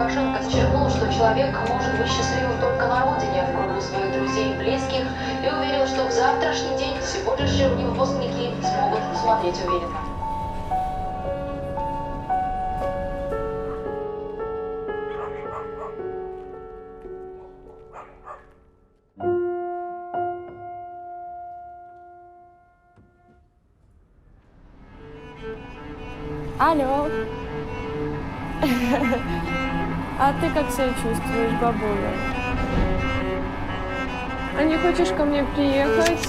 Лукашенко подчеркнул, что человек может быть счастливым только на родине, в кругу своих друзей и близких, и уверил, что в завтрашний день всего лишь выпускники смогут смотреть уверенно. Алло. А ты как себя чувствуешь, бабуля? А не хочешь ко мне приехать?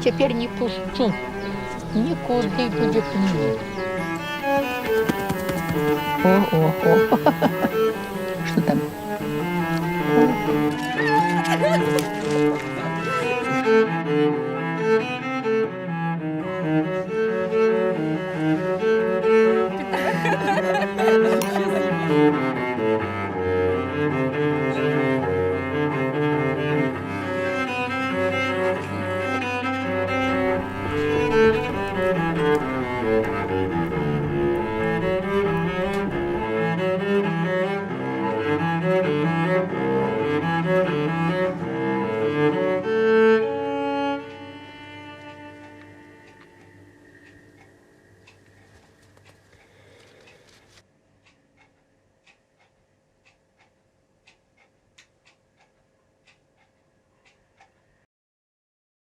Теперь не пущу. Нікуди буде ні. О. Что там? О.